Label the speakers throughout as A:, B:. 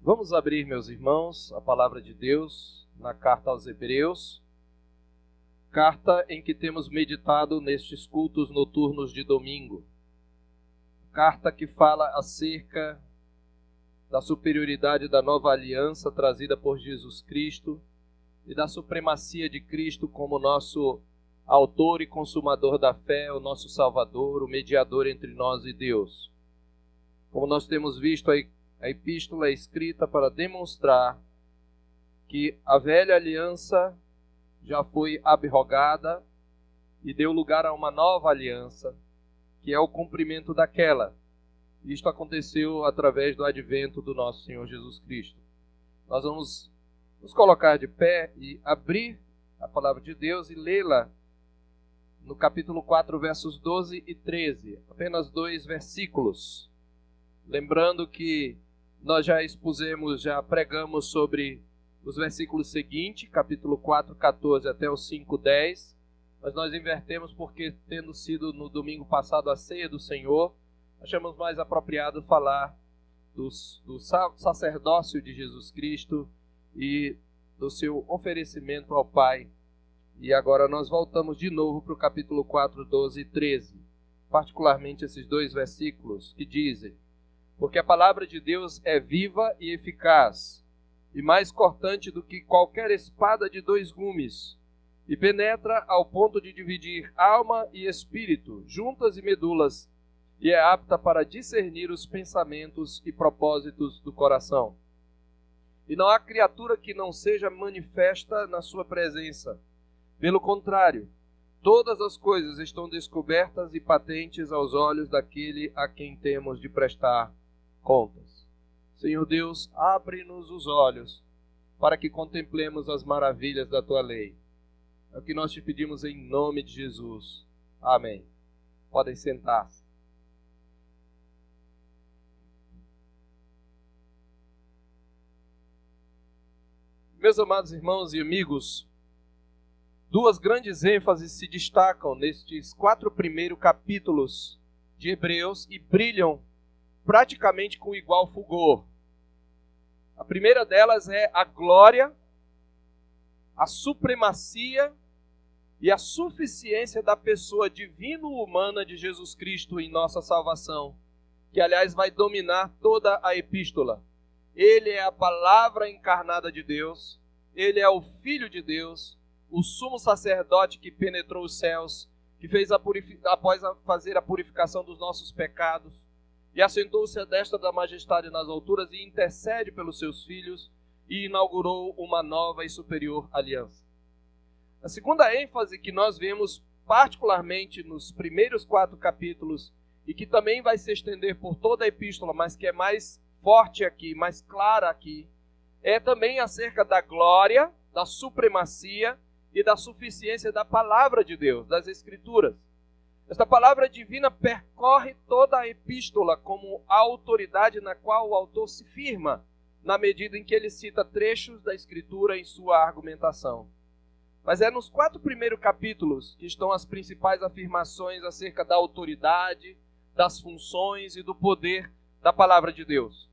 A: Vamos abrir, meus irmãos, a palavra de Deus na carta aos Hebreus, carta em que temos meditado nestes cultos noturnos de domingo. Carta que fala acerca da superioridade da nova aliança trazida por Jesus Cristo e da supremacia de Cristo como nosso autor e consumador da fé, o nosso Salvador, o mediador entre nós e Deus. Como nós temos visto, a epístola é escrita para demonstrar que a velha aliança já foi abrogada e deu lugar a uma nova aliança, que é o cumprimento daquela. Isto aconteceu através do advento do nosso Senhor Jesus Cristo. Nós vamos nos colocar de pé e abrir a palavra de Deus e lê-la no capítulo 4, versos 12 e 13. Apenas 2 versículos. Lembrando que nós já pregamos sobre os versículos seguintes, capítulo 4, 14 até o 5, 10. Mas nós invertemos porque, tendo sido no domingo passado a ceia do Senhor, achamos mais apropriado falar do sacerdócio de Jesus Cristo e do seu oferecimento ao Pai. E agora nós voltamos de novo para o capítulo 4, 12 e 13. Particularmente esses 2 versículos que dizem: porque a palavra de Deus é viva e eficaz, e mais cortante do que qualquer espada de 2 gumes, e penetra ao ponto de dividir alma e espírito, juntas e medulas, e é apta para discernir os pensamentos e propósitos do coração. E não há criatura que não seja manifesta na sua presença. Pelo contrário, todas as coisas estão descobertas e patentes aos olhos daquele a quem temos de prestar contas. Senhor Deus, abre-nos os olhos para que contemplemos as maravilhas da Tua lei. É o que nós te pedimos em nome de Jesus. Amém. Podem sentar-se. Meus amados irmãos e amigos, 2 grandes ênfases se destacam nestes 4 primeiros capítulos de Hebreus e brilham praticamente com igual fulgor. A primeira delas é a glória, a supremacia e a suficiência da pessoa divino-humana de Jesus Cristo em nossa salvação, que aliás vai dominar toda a epístola. Ele é a palavra encarnada de Deus, ele é o Filho de Deus, o sumo sacerdote que penetrou os céus, que fez após fazer a purificação dos nossos pecados, e assentou-se à destra da majestade nas alturas e intercede pelos seus filhos e inaugurou uma nova e superior aliança. A segunda ênfase que nós vemos particularmente nos primeiros 4 capítulos e que também vai se estender por toda a epístola, mas que é mais forte aqui, mais clara aqui, é também acerca da glória, da supremacia e da suficiência da palavra de Deus, das Escrituras. Esta palavra divina percorre toda a epístola como a autoridade na qual o autor se firma, na medida em que ele cita trechos da Escritura em sua argumentação. Mas é nos 4 primeiros capítulos que estão as principais afirmações acerca da autoridade, das funções e do poder da palavra de Deus.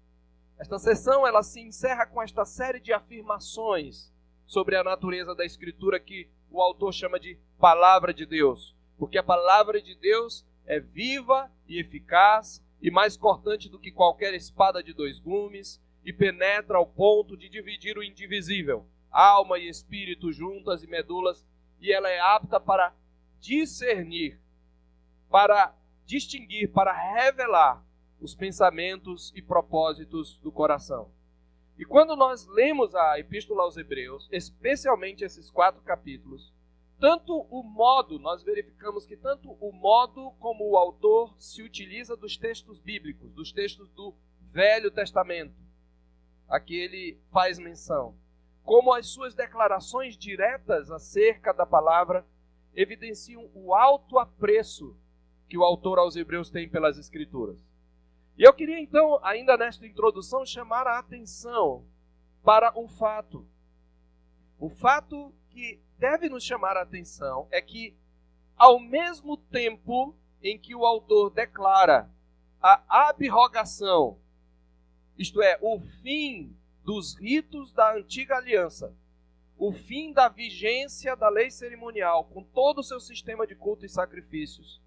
A: Esta sessão ela se encerra com esta série de afirmações sobre a natureza da Escritura que o autor chama de palavra de Deus. Porque a palavra de Deus é viva e eficaz e mais cortante do que qualquer espada de 2 gumes e penetra ao ponto de dividir o indivisível, alma e espírito juntas e medulas, e ela é apta para discernir, para distinguir, para revelar os pensamentos e propósitos do coração. E quando nós lemos a Epístola aos Hebreus, especialmente esses 4 capítulos, nós verificamos que tanto o modo como o autor se utiliza dos textos bíblicos, dos textos do Velho Testamento, a que ele faz menção, como as suas declarações diretas acerca da palavra evidenciam o alto apreço que o autor aos Hebreus tem pelas Escrituras. E eu queria então, ainda nesta introdução, chamar a atenção para um fato. O fato que deve nos chamar a atenção é que, ao mesmo tempo em que o autor declara a abrogação, isto é, o fim dos ritos da antiga aliança, o fim da vigência da lei cerimonial, com todo o seu sistema de culto e sacrifícios,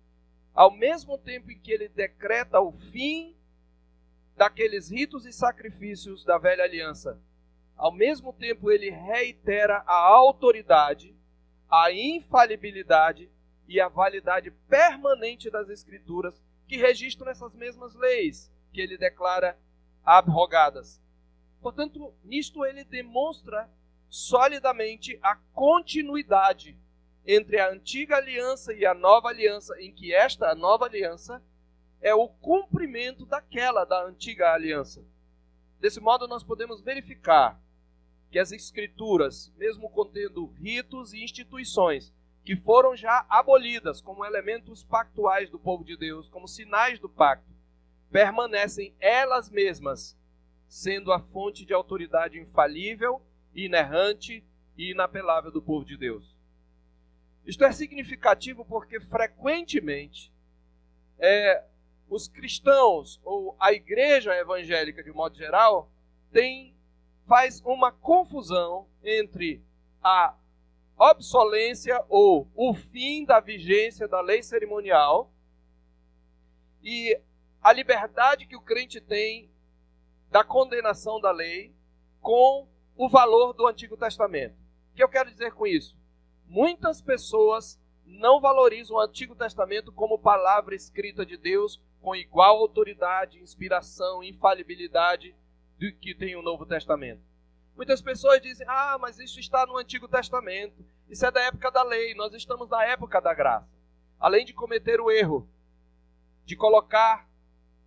A: ao mesmo tempo em que ele decreta o fim daqueles ritos e sacrifícios da velha aliança, ao mesmo tempo ele reitera a autoridade, a infalibilidade e a validade permanente das Escrituras que registram essas mesmas leis que ele declara abrogadas. Portanto, nisto ele demonstra solidamente a continuidade entre a antiga aliança e a nova aliança, em que esta nova aliança é o cumprimento daquela da antiga aliança. Desse modo, nós podemos verificar que as Escrituras, mesmo contendo ritos e instituições que foram já abolidas como elementos pactuais do povo de Deus, como sinais do pacto, permanecem elas mesmas sendo a fonte de autoridade infalível, inerrante e inapelável do povo de Deus. Isto é significativo porque frequentemente os cristãos ou a igreja evangélica de modo geral faz uma confusão entre a obsolência ou o fim da vigência da lei cerimonial e a liberdade que o crente tem da condenação da lei com o valor do Antigo Testamento. O que eu quero dizer com isso? Muitas pessoas não valorizam o Antigo Testamento como palavra escrita de Deus com igual autoridade, inspiração, infalibilidade do que tem o Novo Testamento. Muitas pessoas dizem, mas isso está no Antigo Testamento, isso é da época da lei, nós estamos na época da graça. Além de cometer o erro de colocar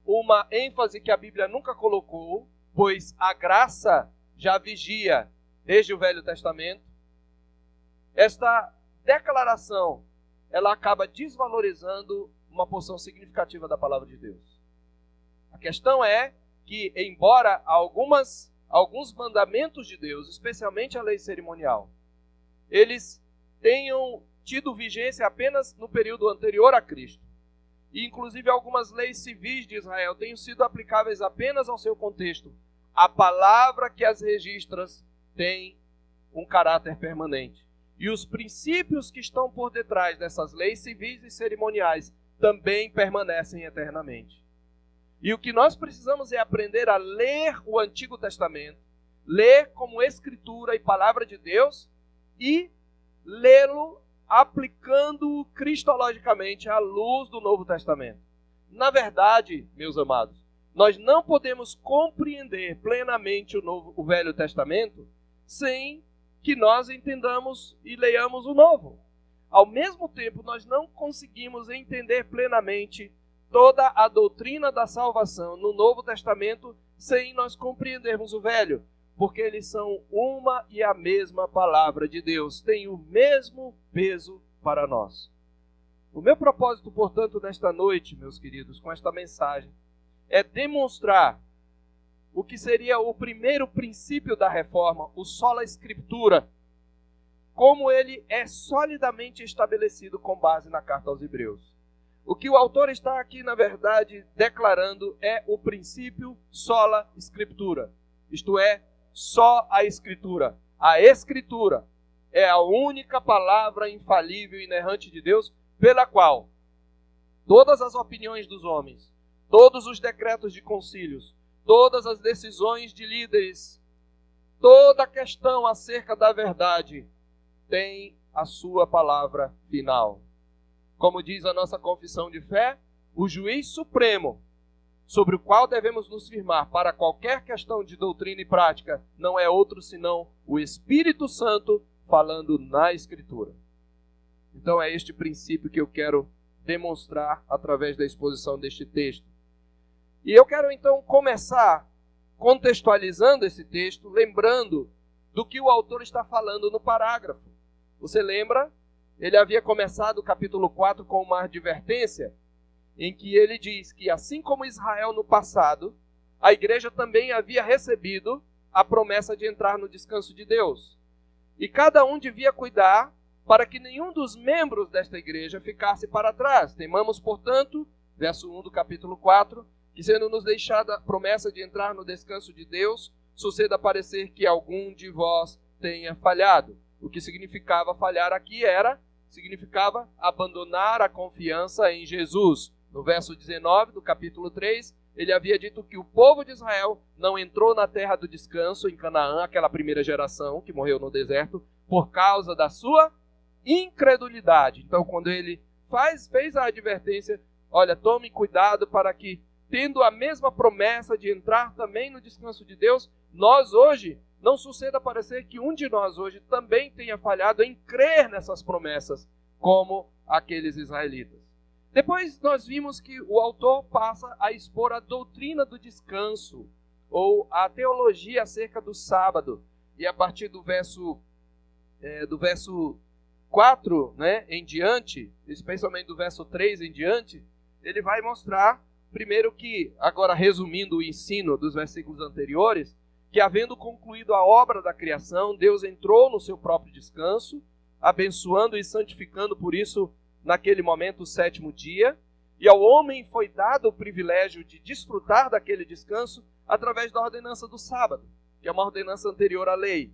A: uma ênfase que a Bíblia nunca colocou, pois a graça já vigia desde o Velho Testamento, esta declaração ela acaba desvalorizando uma porção significativa da palavra de Deus. A questão é que, embora alguns mandamentos de Deus, especialmente a lei cerimonial, eles tenham tido vigência apenas no período anterior a Cristo, e inclusive algumas leis civis de Israel tenham sido aplicáveis apenas ao seu contexto, a palavra que as registra tem um caráter permanente. E os princípios que estão por detrás dessas leis civis e cerimoniais também permanecem eternamente. E o que nós precisamos é aprender a ler o Antigo Testamento, ler como Escritura e Palavra de Deus e lê-lo aplicando-o cristologicamente à luz do Novo Testamento. Na verdade, meus amados, nós não podemos compreender plenamente o Velho Testamento sem que nós entendamos e leiamos o Novo. Ao mesmo tempo, nós não conseguimos entender plenamente toda a doutrina da salvação no Novo Testamento sem nós compreendermos o Velho, porque eles são uma e a mesma palavra de Deus, têm o mesmo peso para nós. O meu propósito, portanto, nesta noite, meus queridos, com esta mensagem, é demonstrar o que seria o primeiro princípio da reforma, o sola scriptura, como ele é solidamente estabelecido com base na carta aos Hebreus. O que o autor está aqui, na verdade, declarando é o princípio sola scriptura, isto é, só a Escritura. A Escritura é a única palavra infalível e inerrante de Deus, pela qual todas as opiniões dos homens, todos os decretos de concílios, todas as decisões de líderes, toda a questão acerca da verdade tem a sua palavra final. Como diz a nossa confissão de fé, o juiz supremo, sobre o qual devemos nos firmar para qualquer questão de doutrina e prática, não é outro senão o Espírito Santo falando na Escritura. Então é este princípio que eu quero demonstrar através da exposição deste texto. E eu quero então começar contextualizando esse texto, lembrando do que o autor está falando no parágrafo. Você lembra? Ele havia começado o capítulo 4 com uma advertência, em que ele diz que, assim como Israel no passado, a igreja também havia recebido a promessa de entrar no descanso de Deus. E cada um devia cuidar para que nenhum dos membros desta igreja ficasse para trás. Temamos, portanto, verso 1 do capítulo 4, que sendo nos deixada a promessa de entrar no descanso de Deus, suceda parecer que algum de vós tenha falhado. O que significava falhar aqui significava abandonar a confiança em Jesus. No verso 19 do capítulo 3, ele havia dito que o povo de Israel não entrou na terra do descanso, em Canaã, aquela primeira geração que morreu no deserto, por causa da sua incredulidade. Então, quando ele fez a advertência, olha, tome cuidado para que, tendo a mesma promessa de entrar também no descanso de Deus, nós hoje, não suceda parecer que um de nós hoje também tenha falhado em crer nessas promessas, como aqueles israelitas. Depois nós vimos que o autor passa a expor a doutrina do descanso, ou a teologia acerca do sábado. E a partir do verso 4, né, em diante, especialmente do verso 3 em diante, ele vai mostrar, primeiro que, agora resumindo o ensino dos versículos anteriores, que havendo concluído a obra da criação, Deus entrou no seu próprio descanso, abençoando e santificando por isso, naquele momento, o sétimo dia, e ao homem foi dado o privilégio de desfrutar daquele descanso através da ordenança do sábado, que é uma ordenança anterior à lei.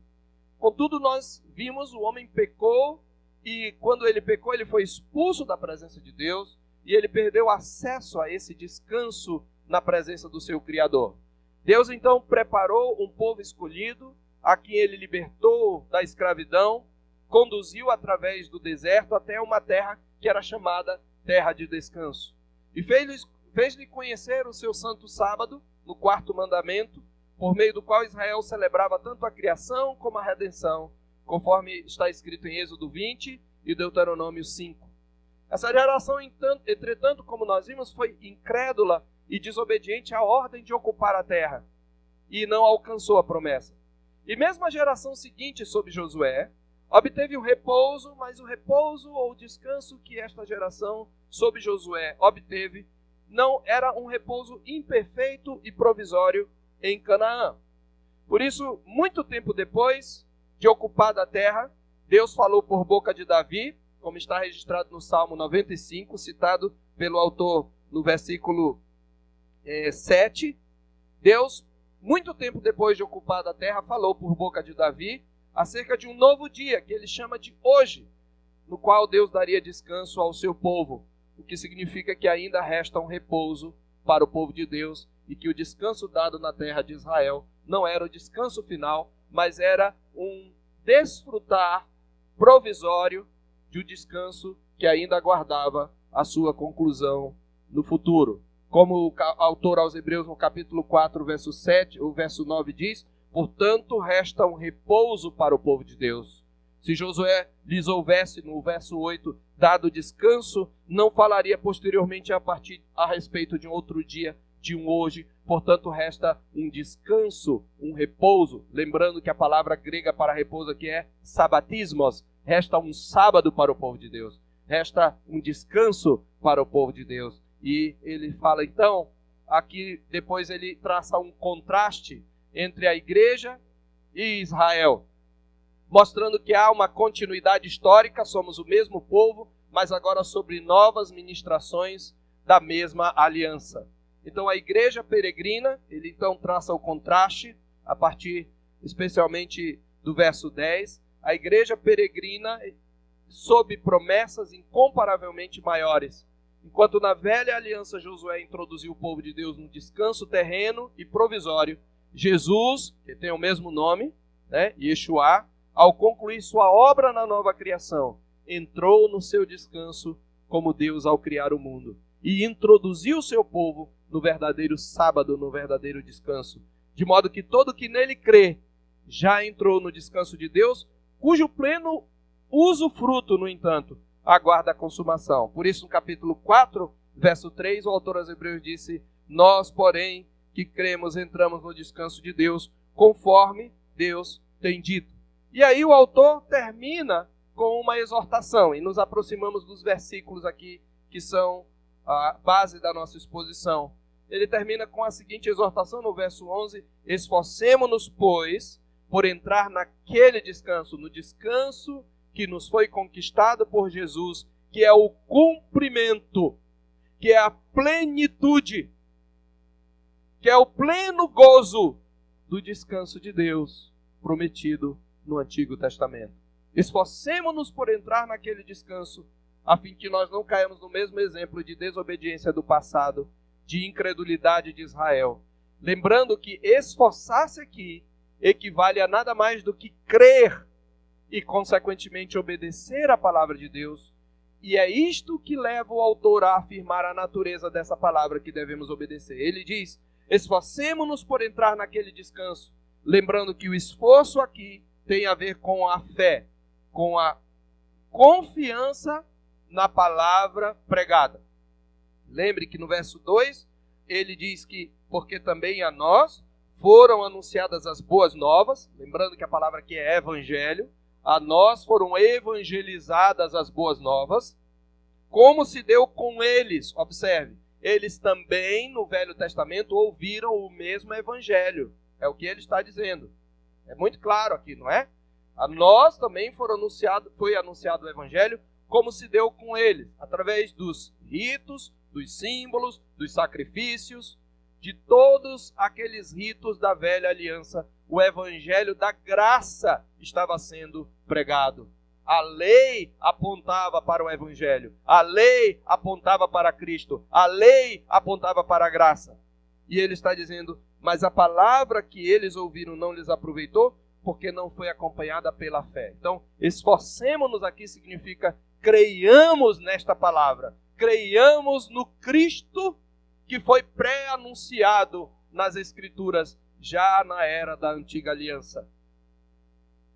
A: Contudo, nós vimos o homem pecou, e quando ele pecou, ele foi expulso da presença de Deus, e ele perdeu acesso a esse descanso na presença do seu Criador. Deus então preparou um povo escolhido, a quem ele libertou da escravidão, conduziu através do deserto até uma terra que era chamada terra de descanso. E fez-lhe conhecer o seu santo sábado, no quarto mandamento, por meio do qual Israel celebrava tanto a criação como a redenção, conforme está escrito em Êxodo 20 e Deuteronômio 5. Essa geração, entretanto, como nós vimos, foi incrédula e desobediente à ordem de ocupar a terra, e não alcançou a promessa. E mesmo a geração seguinte, sob Josué, obteve o repouso, mas o repouso ou descanso que esta geração, sob Josué, obteve, não era um repouso imperfeito e provisório em Canaã. Por isso, muito tempo depois de ocupada a terra, Deus falou por boca de Davi, como está registrado no Salmo 95, citado pelo autor no versículo 7, Deus, muito tempo depois de ocupada a terra, falou por boca de Davi acerca de um novo dia, que ele chama de hoje, no qual Deus daria descanso ao seu povo, o que significa que ainda resta um repouso para o povo de Deus, e que o descanso dado na terra de Israel não era o descanso final, mas era um desfrutar provisório de um descanso que ainda aguardava a sua conclusão no futuro. Como o autor aos Hebreus, no capítulo 4, verso 7, o verso 9 diz, portanto, resta um repouso para o povo de Deus. Se Josué lhes houvesse, no verso 8, dado descanso, não falaria posteriormente a respeito de um outro dia, de um hoje. Portanto, resta um descanso, um repouso. Lembrando que a palavra grega para repouso aqui é sabatismos. Resta um sábado para o povo de Deus. Resta um descanso para o povo de Deus. E ele fala então, aqui depois ele traça um contraste entre a igreja e Israel, mostrando que há uma continuidade histórica, somos o mesmo povo, mas agora sobre novas ministrações da mesma aliança. Então a igreja peregrina, ele então traça o contraste, a partir especialmente do verso 10, a igreja peregrina sob promessas incomparavelmente maiores. Enquanto na velha aliança Josué introduziu o povo de Deus num descanso terreno e provisório, Jesus, que tem o mesmo nome, né, Yeshua, ao concluir sua obra na nova criação, entrou no seu descanso como Deus ao criar o mundo e introduziu o seu povo no verdadeiro sábado, no verdadeiro descanso, de modo que todo que nele crê já entrou no descanso de Deus, cujo pleno usufruto, no entanto, aguarda a consumação. Por isso, no capítulo 4, verso 3, o autor aos Hebreus disse, nós, porém, que cremos, entramos no descanso de Deus, conforme Deus tem dito. E aí o autor termina com uma exortação, e nos aproximamos dos versículos aqui, que são a base da nossa exposição. Ele termina com a seguinte exortação no verso 11, esforcemo-nos, pois, por entrar naquele descanso, no descanso que nos foi conquistado por Jesus, que é o cumprimento, que é a plenitude, que é o pleno gozo do descanso de Deus prometido no Antigo Testamento. Esforcemo-nos por entrar naquele descanso, a fim que nós não caímos no mesmo exemplo de desobediência do passado, de incredulidade de Israel. Lembrando que esforçar-se aqui equivale a nada mais do que crer e, consequentemente, obedecer à palavra de Deus. E é isto que leva o autor a afirmar a natureza dessa palavra que devemos obedecer. Ele diz: esforcemo-nos por entrar naquele descanso, lembrando que o esforço aqui tem a ver com a fé, com a confiança na palavra pregada. Lembre que no verso 2, ele diz que, porque também a nós foram anunciadas as boas novas, lembrando que a palavra aqui é evangelho, a nós foram evangelizadas as boas novas, como se deu com eles. Observe, eles também no Velho Testamento ouviram o mesmo evangelho, é o que ele está dizendo. É muito claro aqui, não é? A nós também foi anunciado o evangelho, como se deu com eles, através dos ritos, dos símbolos, dos sacrifícios, de todos aqueles ritos da velha aliança. O evangelho da graça estava sendo pregado. A lei apontava para o evangelho, a lei apontava para Cristo, a lei apontava para a graça. E ele está dizendo: mas a palavra que eles ouviram não lhes aproveitou, porque não foi acompanhada pela fé. Então, esforcemo-nos aqui significa creiamos nesta palavra, creiamos no Cristo que foi pré-anunciado nas Escrituras, já na era da antiga aliança.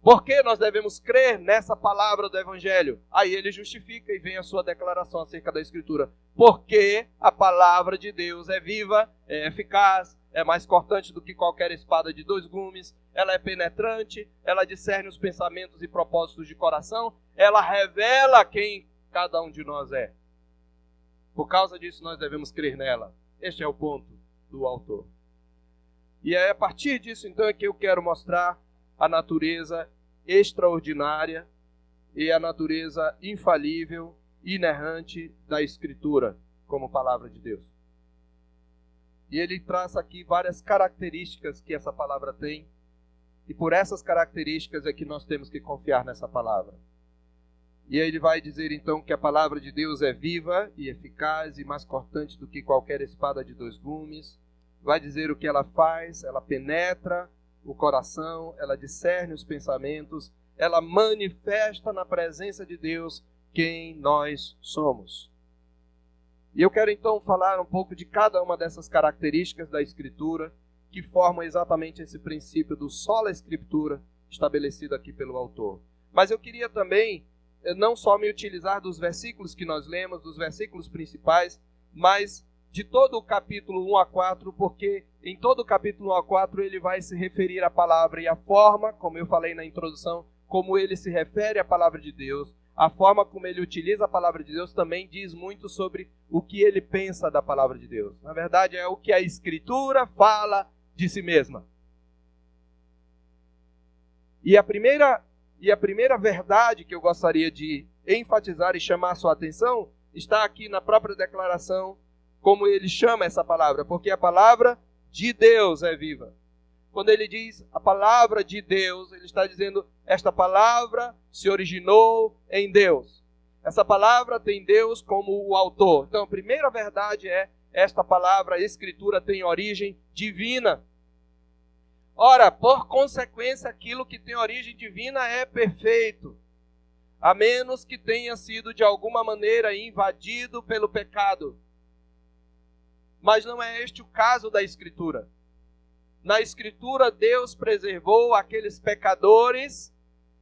A: Por que nós devemos crer nessa palavra do Evangelho? Aí ele justifica e vem a sua declaração acerca da Escritura. Porque a palavra de Deus é viva, é eficaz, é mais cortante do que qualquer espada de 2 gumes, ela é penetrante, ela discerne os pensamentos e propósitos de coração, ela revela quem cada um de nós é. Por causa disso nós devemos crer nela. Este é o ponto do autor. E é a partir disso então é que eu quero mostrar a natureza extraordinária e a natureza infalível, inerrante da Escritura como palavra de Deus. E ele traça aqui várias características que essa palavra tem, e por essas características é que nós temos que confiar nessa palavra. E aí ele vai dizer então que a palavra de Deus é viva e eficaz e mais cortante do que qualquer espada de 2 gumes. Vai dizer o que ela faz: ela penetra o coração, ela discerne os pensamentos, ela manifesta na presença de Deus quem nós somos. E eu quero então falar um pouco de cada uma dessas características da Escritura que formam exatamente esse princípio do sola Escritura estabelecido aqui pelo autor. Mas eu queria também não só me utilizar dos versículos que nós lemos, dos versículos principais, mas de todo o capítulo 1 a 4, porque em todo o capítulo 1 a 4 ele vai se referir à palavra, e a forma, como eu falei na introdução, como ele se refere à palavra de Deus, a forma como ele utiliza a palavra de Deus também diz muito sobre o que ele pensa da palavra de Deus. Na verdade, é o que a Escritura fala de si mesma. E a primeira verdade que eu gostaria de enfatizar e chamar a sua atenção está aqui na própria declaração, como ele chama essa palavra, porque a palavra de Deus é viva. Quando ele diz a palavra de Deus, ele está dizendo: esta palavra se originou em Deus. Essa palavra tem Deus como o autor. Então, a primeira verdade é: esta palavra, a Escritura, tem origem divina. Ora, por consequência, aquilo que tem origem divina é perfeito, a menos que tenha sido de alguma maneira invadido pelo pecado. Mas não é este o caso da Escritura. Na Escritura, Deus preservou aqueles pecadores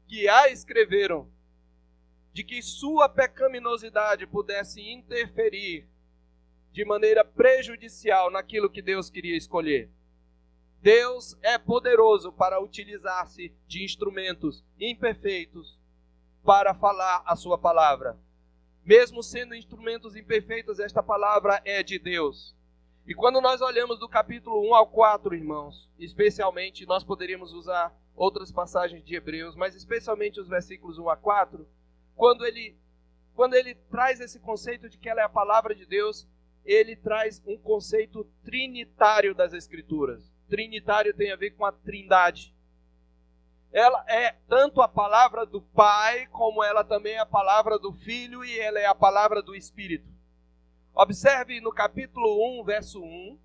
A: que a escreveram, de que sua pecaminosidade pudesse interferir de maneira prejudicial naquilo que Deus queria escolher. Deus é poderoso para utilizar-se de instrumentos imperfeitos para falar a sua palavra. Mesmo sendo instrumentos imperfeitos, esta palavra é de Deus. E quando nós olhamos do capítulo 1 ao 4, irmãos, especialmente, nós poderíamos usar outras passagens de Hebreus, mas especialmente os versículos 1 a 4, quando ele traz esse conceito de que ela é a palavra de Deus, ele traz um conceito trinitário das Escrituras. trinitário tem a ver com a Trindade. Ela é tanto a palavra do Pai, como ela também é a palavra do Filho e ela é a palavra do Espírito. Observe no capítulo 1, verso 1,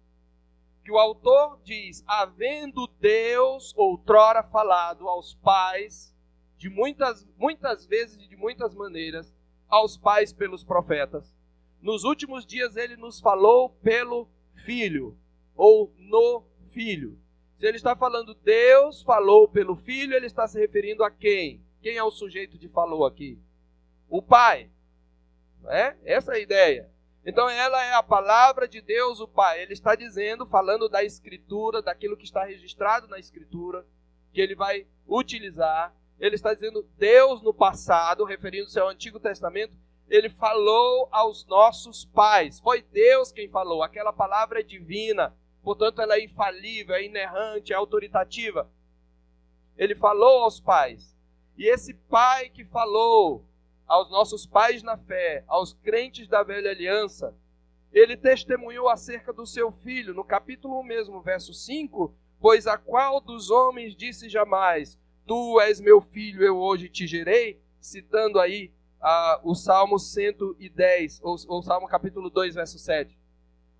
A: que o autor diz: havendo Deus outrora falado aos pais, de muitas vezes e de muitas maneiras, aos pais pelos profetas. Nos últimos dias ele nos falou pelo Filho, ou no Filho. Se ele está falando Deus falou pelo Filho, ele está se referindo a quem? Quem é o sujeito de falou aqui? O Pai. Essa é a ideia. Então ela é a palavra de Deus, o Pai. Ele está dizendo, falando da Escritura, daquilo que está registrado na Escritura, que ele vai utilizar. Ele está dizendo Deus no passado, referindo-se ao Antigo Testamento, ele falou aos nossos pais. Foi Deus quem falou. Aquela palavra é divina. Portanto, ela é infalível, é inerrante, é autoritativa. Ele falou aos pais. E esse Pai que falou aos nossos pais na fé, aos crentes da velha aliança, ele testemunhou acerca do seu Filho, no capítulo 1 mesmo, verso 5, pois a qual dos homens disse jamais, tu és meu filho, eu hoje te gerei, citando aí o Salmo 110, ou Salmo capítulo 2, verso 7.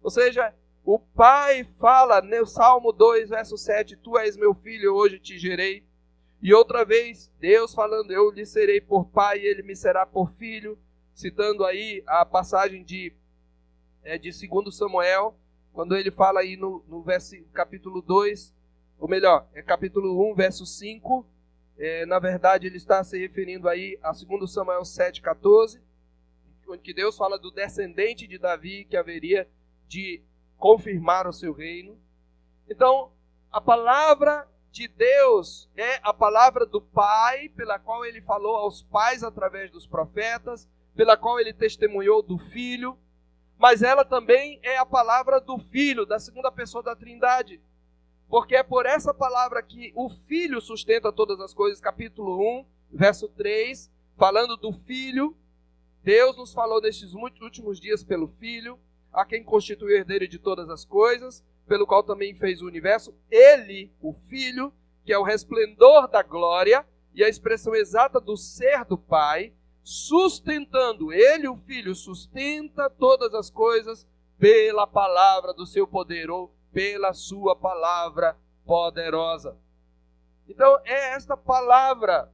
A: Ou seja, o Pai fala no Salmo 2, verso 7, tu és meu filho, eu hoje te gerei. E outra vez, Deus falando, eu lhe serei por pai e ele me será por filho, citando aí a passagem de 2 Samuel, quando ele fala aí no capítulo 2, ou melhor, capítulo 1, verso 5, na verdade ele está se referindo aí a 2 Samuel 7,14, onde que Deus fala do descendente de Davi que haveria de confirmar o seu reino. Então, a palavra de Deus é a palavra do Pai, pela qual ele falou aos pais através dos profetas, pela qual ele testemunhou do Filho, mas ela também é a palavra do Filho, da segunda pessoa da Trindade, porque é por essa palavra que o Filho sustenta todas as coisas. Capítulo 1, verso 3, falando do Filho, Deus nos falou nestes últimos dias pelo Filho, a quem constituiu herdeiro de todas as coisas, pelo qual também fez o universo, ele, o Filho, que é o resplendor da glória e a expressão exata do ser do Pai, sustentando, ele, o Filho, sustenta todas as coisas pela palavra do seu poder, ou pela sua palavra poderosa. Então, é esta palavra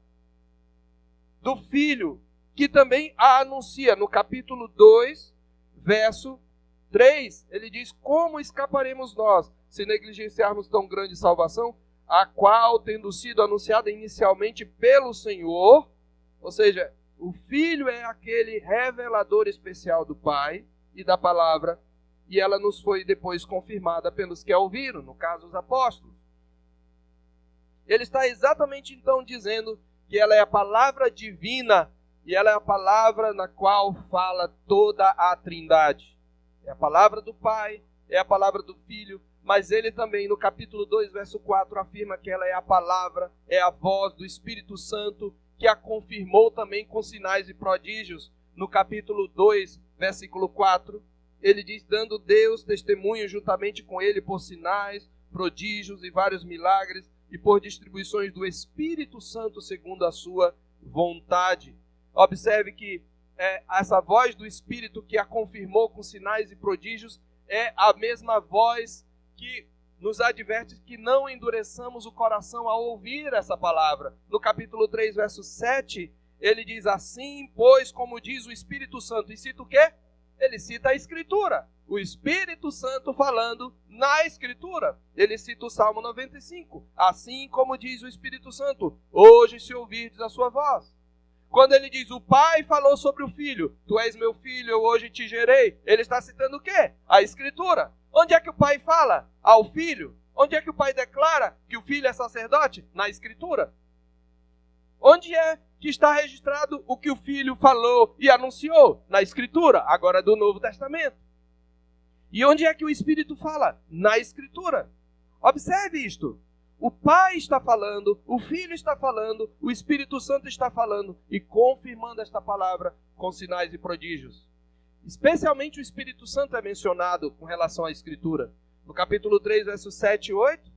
A: do Filho que também a anuncia no capítulo 2, verso 3, ele diz, como escaparemos nós, se negligenciarmos tão grande salvação, a qual, tendo sido anunciada inicialmente pelo Senhor, ou seja, o Filho é aquele revelador especial do Pai e da palavra, e ela nos foi depois confirmada pelos que a ouviram, no caso os apóstolos. Ele está exatamente então dizendo que ela é a palavra divina, e ela é a palavra na qual fala toda a Trindade. É a palavra do Pai, é a palavra do Filho, mas ele também, no capítulo 2, verso 4, afirma que ela é a palavra, é a voz do Espírito Santo, que a confirmou também com sinais e prodígios. No capítulo 2, versículo 4, ele diz, dando Deus testemunho juntamente com ele por sinais, prodígios e vários milagres, e por distribuições do Espírito Santo segundo a sua vontade. Observe que essa voz do Espírito que a confirmou com sinais e prodígios é a mesma voz que nos adverte que não endureçamos o coração ao ouvir essa palavra. No capítulo 3, verso 7, ele diz assim, pois como diz o Espírito Santo, e cita o quê? Ele cita a Escritura, o Espírito Santo falando na Escritura. Ele cita o Salmo 95, assim como diz o Espírito Santo, hoje se ouvirdes a sua voz. Quando ele diz, o Pai falou sobre o Filho, tu és meu filho, eu hoje te gerei, ele está citando o quê? A Escritura. Onde é que o Pai fala? Ao Filho. Onde é que o Pai declara que o Filho é sacerdote? Na Escritura. Onde é que está registrado o que o Filho falou e anunciou? Na Escritura, agora do Novo Testamento. E onde é que o Espírito fala? Na Escritura. Observe isto. O Pai está falando, o Filho está falando, o Espírito Santo está falando e confirmando esta palavra com sinais e prodígios. Especialmente o Espírito Santo é mencionado com relação à Escritura. No capítulo 3, versos 7 e 8,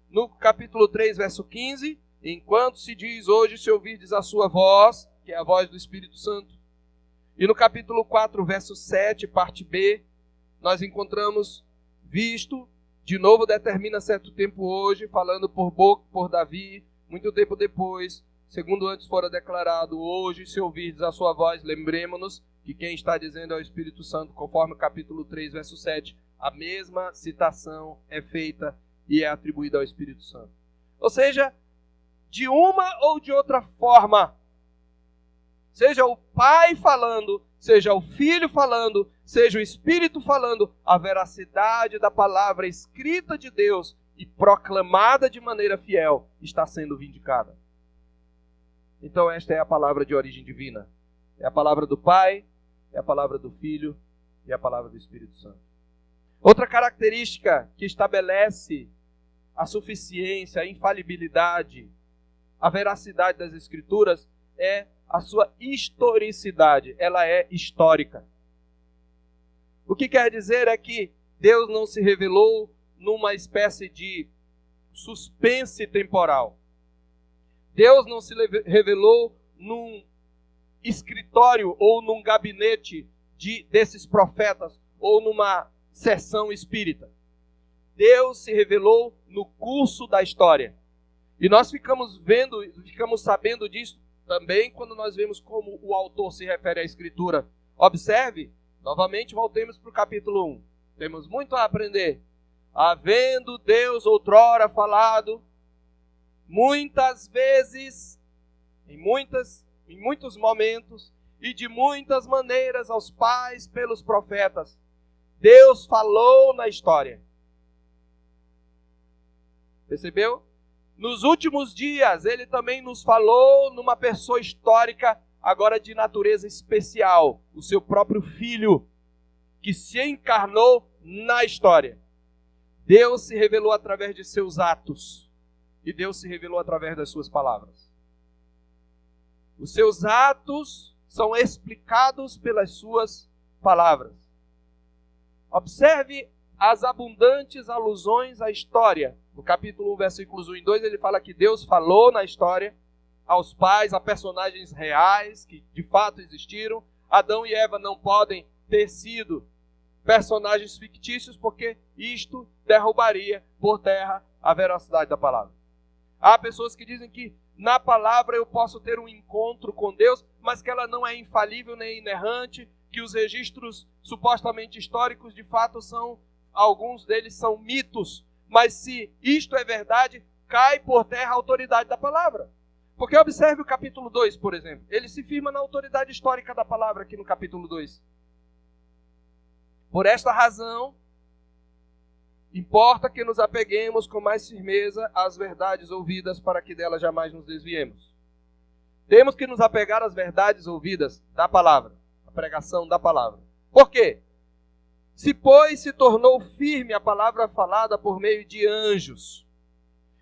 A: no capítulo 3, verso 15, enquanto se diz hoje, se ouvirdes a sua voz, que é a voz do Espírito Santo. E no capítulo 4, verso 7, parte B, nós encontramos, visto, de novo determina certo tempo hoje, falando por boca, por Davi, muito tempo depois, segundo antes fora declarado, hoje, se ouvirdes a sua voz, lembremos-nos que quem está dizendo é o Espírito Santo, conforme o capítulo 3, verso 7, a mesma citação é feita e é atribuída ao Espírito Santo. Ou seja, de uma ou de outra forma, seja o Pai falando, seja o Filho falando, seja o Espírito falando, a veracidade da palavra escrita de Deus e proclamada de maneira fiel está sendo vindicada. Então esta é a palavra de origem divina. É a palavra do Pai, é a palavra do Filho e a palavra do Espírito Santo. Outra característica que estabelece a suficiência, a infalibilidade, a veracidade das Escrituras é a sua historicidade. Ela é histórica. O que quer dizer é que Deus não se revelou numa espécie de suspense temporal. Deus não se revelou num escritório ou num gabinete desses profetas ou numa sessão espírita. Deus se revelou no curso da história. E nós ficamos sabendo disso também quando nós vemos como o autor se refere à Escritura. Observe, novamente voltemos para o capítulo 1. Temos muito a aprender. Havendo Deus outrora falado, muitas vezes, em muitos momentos e de muitas maneiras aos pais pelos profetas, Deus falou na história. Percebeu? Nos últimos dias, Ele também nos falou numa pessoa histórica, agora de natureza especial, o seu próprio Filho, que se encarnou na história. Deus se revelou através de seus atos, e Deus se revelou através das suas palavras. Os seus atos são explicados pelas suas palavras. Observe as abundantes alusões à história. No capítulo 1, versículos 1 e 2, ele fala que Deus falou na história aos pais, a personagens reais que de fato existiram. Adão e Eva não podem ter sido personagens fictícios, porque isto derrubaria por terra a veracidade da palavra. Há pessoas que dizem que na palavra eu posso ter um encontro com Deus, mas que ela não é infalível nem inerrante, que os registros supostamente históricos de fato alguns deles são mitos, mas se isto é verdade, cai por terra a autoridade da palavra. Porque observe o capítulo 2, por exemplo. Ele se firma na autoridade histórica da palavra aqui no capítulo 2. Por esta razão, importa que nos apeguemos com mais firmeza às verdades ouvidas para que delas jamais nos desviemos. Temos que nos apegar às verdades ouvidas da palavra, a pregação da palavra. Por quê? Se, pois, se tornou firme a palavra falada por meio de anjos,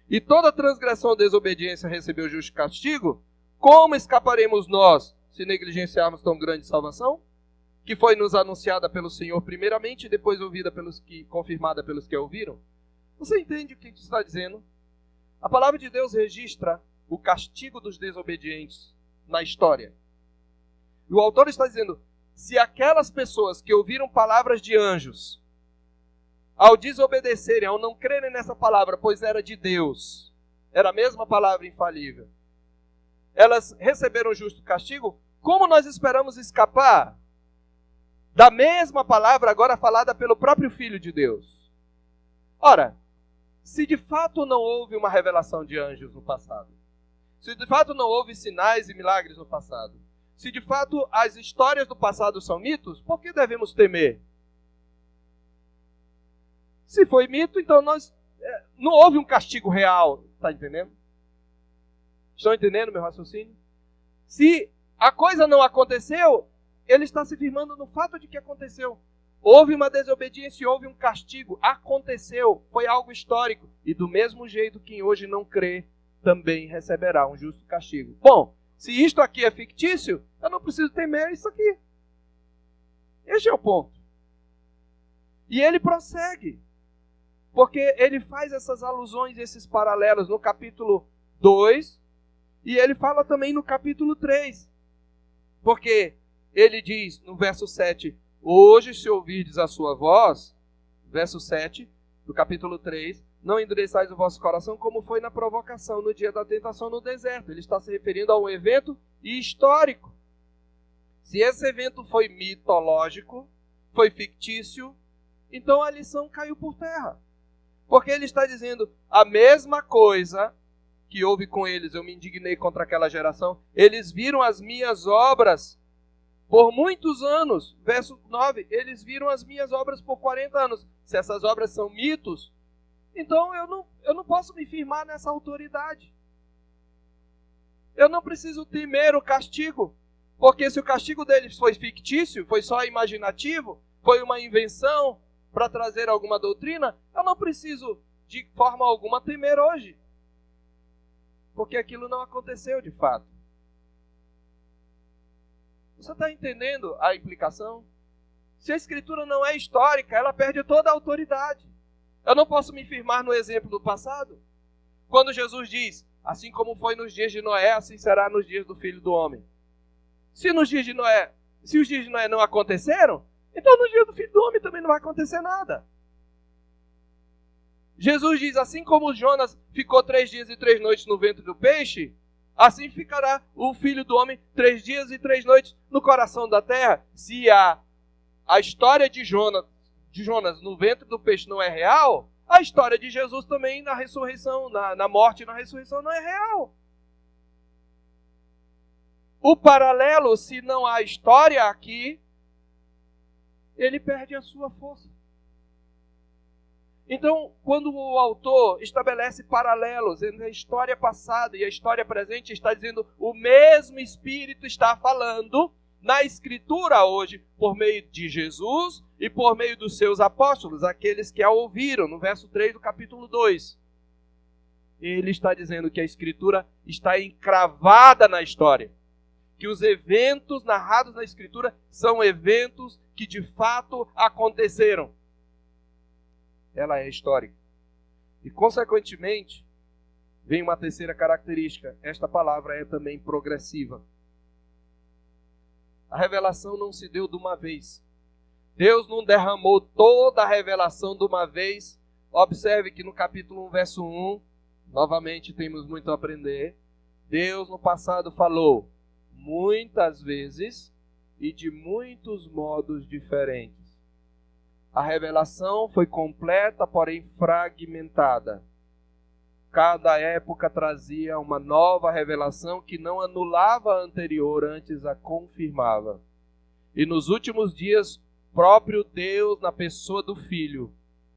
A: e toda transgressão ou desobediência recebeu justo castigo, como escaparemos nós se negligenciarmos tão grande salvação? Que foi nos anunciada pelo Senhor primeiramente e depois ouvida confirmada pelos que a ouviram? Você entende o que está dizendo? A palavra de Deus registra o castigo dos desobedientes na história. E o autor está dizendo, se aquelas pessoas que ouviram palavras de anjos, ao desobedecerem, ao não crerem nessa palavra, pois era de Deus, era a mesma palavra infalível, elas receberam justo castigo, como nós esperamos escapar da mesma palavra agora falada pelo próprio Filho de Deus? Ora, se de fato não houve uma revelação de anjos no passado, se de fato não houve sinais e milagres no passado, se de fato as histórias do passado são mitos, por que devemos temer? Se foi mito, então não houve um castigo real. Está entendendo? Estão entendendo meu raciocínio? Se a coisa não aconteceu, ele está se firmando no fato de que aconteceu. Houve uma desobediência e houve um castigo. Aconteceu, foi algo histórico. E do mesmo jeito quem hoje não crê, também receberá um justo castigo. Bom, se isto aqui é fictício, eu não preciso temer isso aqui. Este é o ponto. E ele prossegue. Porque ele faz essas alusões, esses paralelos no capítulo 2, e ele fala também no capítulo 3. Porque ele diz no verso 7, hoje se ouvirdes a sua voz, verso 7 do capítulo 3, não endureçais o vosso coração como foi na provocação no dia da tentação no deserto. Ele está se referindo a um evento histórico. Se esse evento foi mitológico, foi fictício, então a lição caiu por terra. Porque ele está dizendo a mesma coisa que houve com eles. Eu me indignei contra aquela geração. Eles viram as minhas obras por muitos anos. Verso 9. Eles viram as minhas obras por 40 anos. Se essas obras são mitos, então eu não posso me firmar nessa autoridade. Eu não preciso temer o castigo. Porque se o castigo deles foi fictício, foi só imaginativo, foi uma invenção para trazer alguma doutrina, eu não preciso de forma alguma temer hoje. Porque aquilo não aconteceu de fato. Você está entendendo a implicação? Se a Escritura não é histórica, ela perde toda a autoridade. Eu não posso me firmar no exemplo do passado. Quando Jesus diz, assim como foi nos dias de Noé, assim será nos dias do Filho do Homem. Se os dias de Noé não aconteceram, então nos dias do Filho do Homem também não vai acontecer nada. Jesus diz, assim como Jonas ficou 3 dias e 3 noites no ventre do peixe, assim ficará o Filho do Homem 3 dias e 3 noites no coração da terra. Se a história de Jonas no ventre do peixe não é real, a história de Jesus também na ressurreição, na morte e na ressurreição não é real. O paralelo, se não há história aqui, ele perde a sua força. Então, quando o autor estabelece paralelos entre a história passada e a história presente, está dizendo o mesmo Espírito está falando na Escritura hoje, por meio de Jesus e por meio dos seus apóstolos, aqueles que a ouviram, no verso 3 do capítulo 2. Ele está dizendo que a Escritura está encravada na história. Que os eventos narrados na Escritura são eventos que de fato aconteceram. Ela é histórica. E, consequentemente, vem uma terceira característica. Esta palavra é também progressiva. A revelação não se deu de uma vez. Deus não derramou toda a revelação de uma vez. Observe que no capítulo 1, verso 1, novamente temos muito a aprender. Deus no passado falou muitas vezes e de muitos modos diferentes. A revelação foi completa, porém fragmentada. Cada época trazia uma nova revelação que não anulava a anterior, antes a confirmava. E nos últimos dias, próprio Deus, na pessoa do Filho,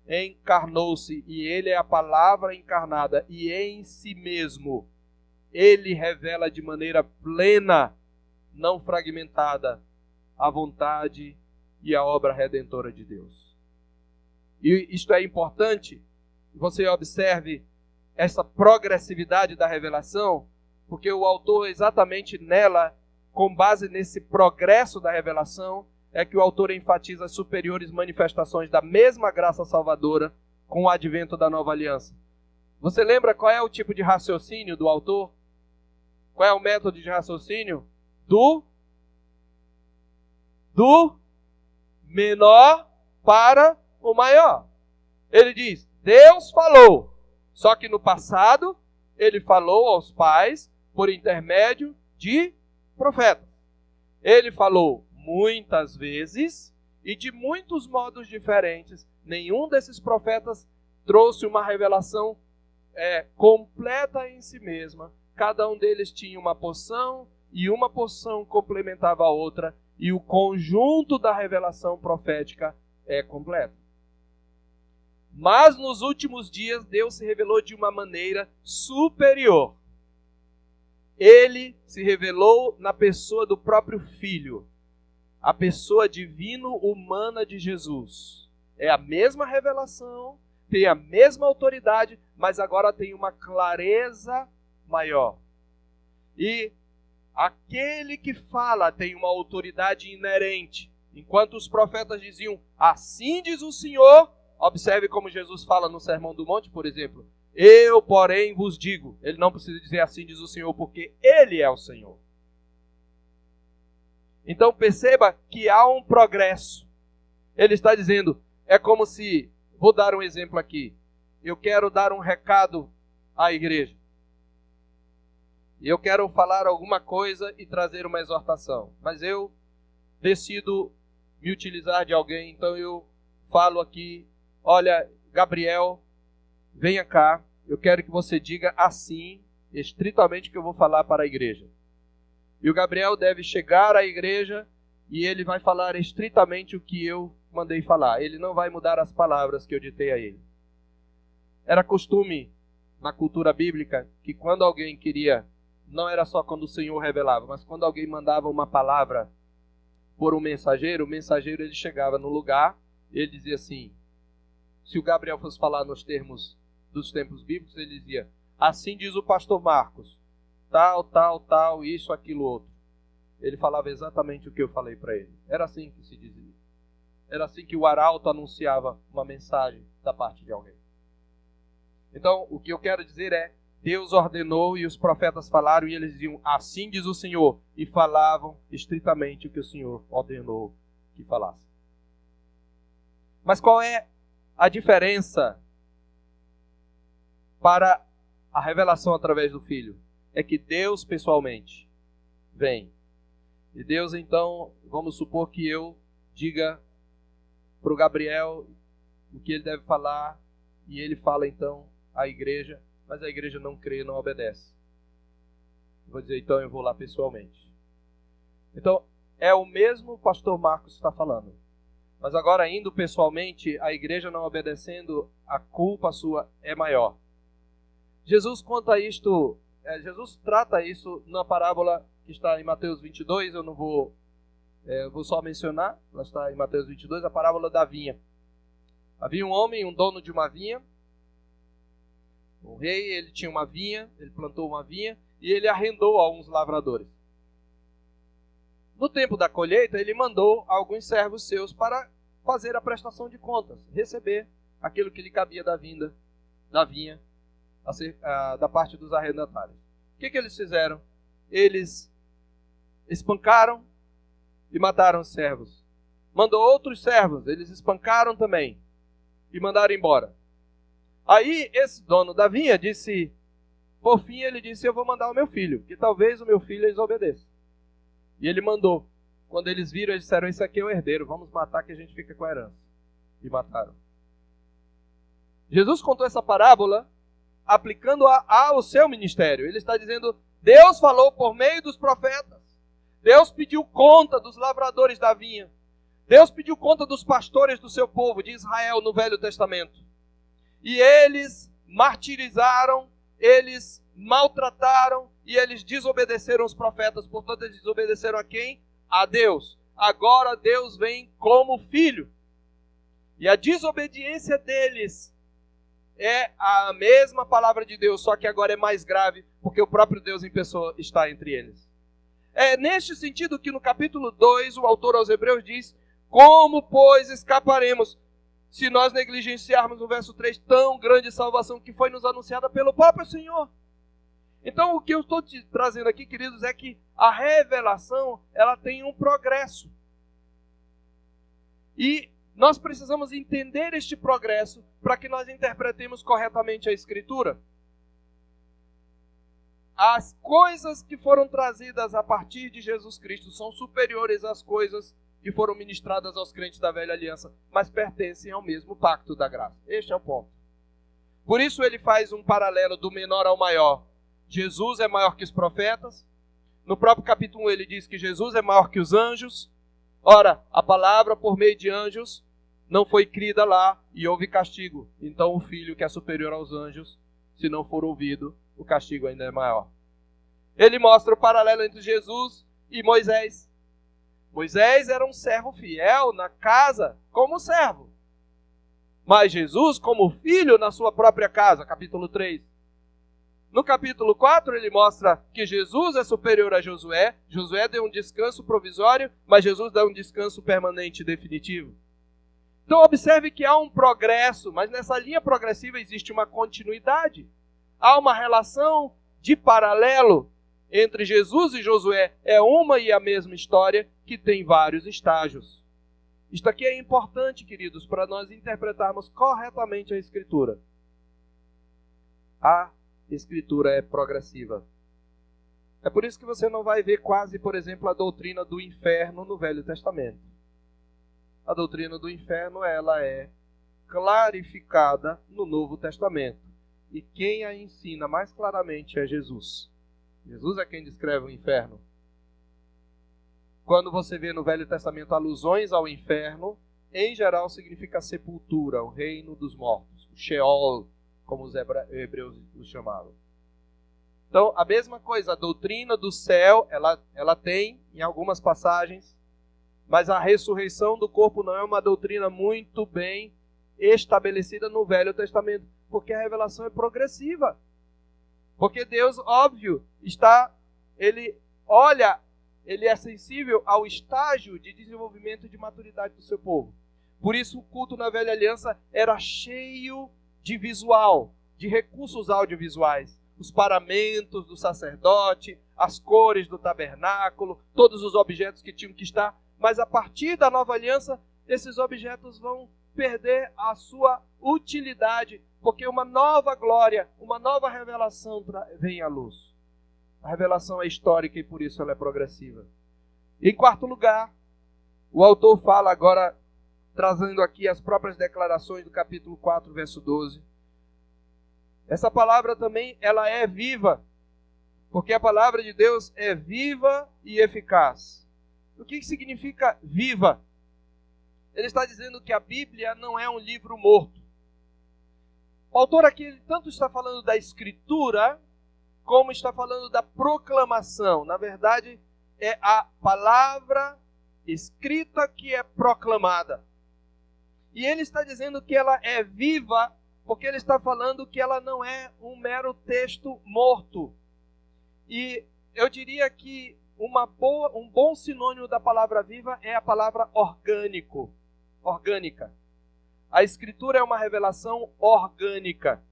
A: encarnou-se, e Ele é a palavra encarnada, e em si mesmo Ele revela de maneira plena, não fragmentada, a vontade e a obra redentora de Deus. E isto é importante, você observe essa progressividade da revelação, porque o autor exatamente nela, com base nesse progresso da revelação, é que o autor enfatiza as superiores manifestações da mesma graça salvadora com o advento da nova aliança. Você lembra qual é o tipo de raciocínio do autor? Qual é o método de raciocínio? Do menor para o maior. Ele diz, Deus falou, só que no passado ele falou aos pais por intermédio de profetas. Ele falou muitas vezes e de muitos modos diferentes. Nenhum desses profetas trouxe uma revelação completa em si mesma. Cada um deles tinha uma porção e uma porção complementava a outra, e o conjunto da revelação profética é completo. Mas nos últimos dias Deus se revelou de uma maneira superior. Ele se revelou na pessoa do próprio Filho, a pessoa divino-humana de Jesus. É a mesma revelação, tem a mesma autoridade, mas agora tem uma clareza maior. E aquele que fala tem uma autoridade inerente. Enquanto os profetas diziam, assim diz o Senhor, Observe como Jesus fala no Sermão do Monte, por exemplo. Eu, porém, vos digo. Ele não precisa dizer assim, diz o Senhor, porque Ele é o Senhor. Então perceba que há um progresso. Ele está dizendo, é como se, vou dar um exemplo aqui. Eu quero dar um recado à igreja. Eu quero falar alguma coisa e trazer uma exortação. Mas eu decido me utilizar de alguém, então eu falo aqui, olha, Gabriel, venha cá, eu quero que você diga assim, estritamente, que eu vou falar para a igreja. E o Gabriel deve chegar à igreja e ele vai falar estritamente o que eu mandei falar. Ele não vai mudar as palavras que eu ditei a ele. Era costume na cultura bíblica que quando alguém queria, não era só quando o Senhor revelava, mas quando alguém mandava uma palavra por um mensageiro, o mensageiro ele chegava no lugar e ele dizia assim, se o Gabriel fosse falar nos termos dos tempos bíblicos, ele dizia, assim diz o pastor Marcos, tal, tal, tal, isso, aquilo, outro. Ele falava exatamente o que eu falei para ele. Era assim que se dizia. Era assim que o arauto anunciava uma mensagem da parte de alguém. Então, o que eu quero dizer é, Deus ordenou e os profetas falaram e eles diziam, assim diz o Senhor, e falavam estritamente o que o Senhor ordenou que falasse. Mas qual é a diferença para a revelação através do Filho? É que Deus pessoalmente vem. E Deus então, vamos supor que eu diga para o Gabriel o que ele deve falar, e ele fala então à igreja, mas a igreja não crê, não obedece. Vou dizer, então eu vou lá pessoalmente. Então, é o mesmo pastor Marcos está falando. Mas agora, indo pessoalmente, a igreja não obedecendo, a culpa sua é maior. Jesus conta isto, Jesus trata isso na parábola que está em Mateus 22, eu não vou, vou só mencionar, ela está em Mateus 22, a parábola da vinha. Havia um homem, um dono de uma vinha, o rei, ele tinha uma vinha, ele plantou uma vinha e ele arrendou a uns lavradores. No tempo da colheita, ele mandou alguns servos seus para fazer a prestação de contas, receber aquilo que lhe cabia da vinha, da parte dos arrendatários. O que eles fizeram? Eles espancaram e mataram os servos. Mandou outros servos, eles espancaram também e mandaram embora. Aí esse dono da vinha disse, por fim ele disse, eu vou mandar o meu filho, que talvez o meu filho eles obedeça. E ele mandou. Quando eles viram, eles disseram, esse aqui é o herdeiro, vamos matar que a gente fica com a herança. E mataram. Jesus contou essa parábola aplicando ao seu ministério. Ele está dizendo, Deus falou por meio dos profetas. Deus pediu conta dos lavradores da vinha. Deus pediu conta dos pastores do seu povo, de Israel, no Velho Testamento. E eles martirizaram, eles maltrataram e eles desobedeceram os profetas. Portanto, eles desobedeceram a quem? A Deus. Agora Deus vem como filho. E a desobediência deles é a mesma palavra de Deus, só que agora é mais grave, porque o próprio Deus em pessoa está entre eles. É neste sentido que no capítulo 2, o autor aos Hebreus diz, como, pois, escaparemos se nós negligenciarmos no verso 3 tão grande salvação que foi nos anunciada pelo próprio Senhor? Então o que eu estou te trazendo aqui, queridos, é que a revelação, ela tem um progresso. E nós precisamos entender este progresso para que nós interpretemos corretamente a Escritura. As coisas que foram trazidas a partir de Jesus Cristo são superiores às coisas que foram ministradas aos crentes da velha aliança, mas pertencem ao mesmo pacto da graça. Este é o ponto. Por isso ele faz um paralelo do menor ao maior. Jesus é maior que os profetas. No próprio capítulo 1 ele diz que Jesus é maior que os anjos. Ora, a palavra por meio de anjos não foi crida lá e houve castigo. Então o Filho, que é superior aos anjos, se não for ouvido, o castigo ainda é maior. Ele mostra o paralelo entre Jesus e Moisés. Moisés era um servo fiel na casa como servo. Mas Jesus como filho na sua própria casa, capítulo 3. No capítulo 4 ele mostra que Jesus é superior a Josué. Josué deu um descanso provisório, mas Jesus dá um descanso permanente e definitivo. Então observe que há um progresso, mas nessa linha progressiva existe uma continuidade. Há uma relação de paralelo entre Jesus e Josué. É uma e a mesma história que tem vários estágios. Isto aqui é importante, queridos, para nós interpretarmos corretamente a Escritura. A Escritura é progressiva. É por isso que você não vai ver quase, por exemplo, a doutrina do inferno no Velho Testamento. A doutrina do inferno, ela é clarificada no Novo Testamento. E quem a ensina mais claramente é Jesus. Jesus é quem descreve o inferno. Quando você vê no Velho Testamento alusões ao inferno, em geral significa sepultura, o reino dos mortos, o Sheol, como os hebreus o chamavam. Então, a mesma coisa, a doutrina do céu, ela tem em algumas passagens, mas a ressurreição do corpo não é uma doutrina muito bem estabelecida no Velho Testamento, porque a revelação é progressiva. Porque Deus, óbvio, ele é sensível ao estágio de desenvolvimento e de maturidade do seu povo. Por isso o culto na Velha Aliança era cheio de visual, de recursos audiovisuais. Os paramentos do sacerdote, as cores do tabernáculo, todos os objetos que tinham que estar. Mas a partir da Nova Aliança, esses objetos vão perder a sua utilidade, porque uma nova glória, uma nova revelação vem à luz. A revelação é histórica e por isso ela é progressiva. Em quarto lugar, o autor fala agora, trazendo aqui as próprias declarações do capítulo 4, verso 12. Essa palavra também, ela é viva, porque a palavra de Deus é viva e eficaz. O que significa viva? Ele está dizendo que a Bíblia não é um livro morto. O autor aqui tanto está falando da escritura, como está falando da proclamação. Na verdade, é a palavra escrita que é proclamada. E ele está dizendo que ela é viva, porque ele está falando que ela não é um mero texto morto. E eu diria que um bom sinônimo da palavra viva é a palavra orgânica. A Escritura é uma revelação orgânica.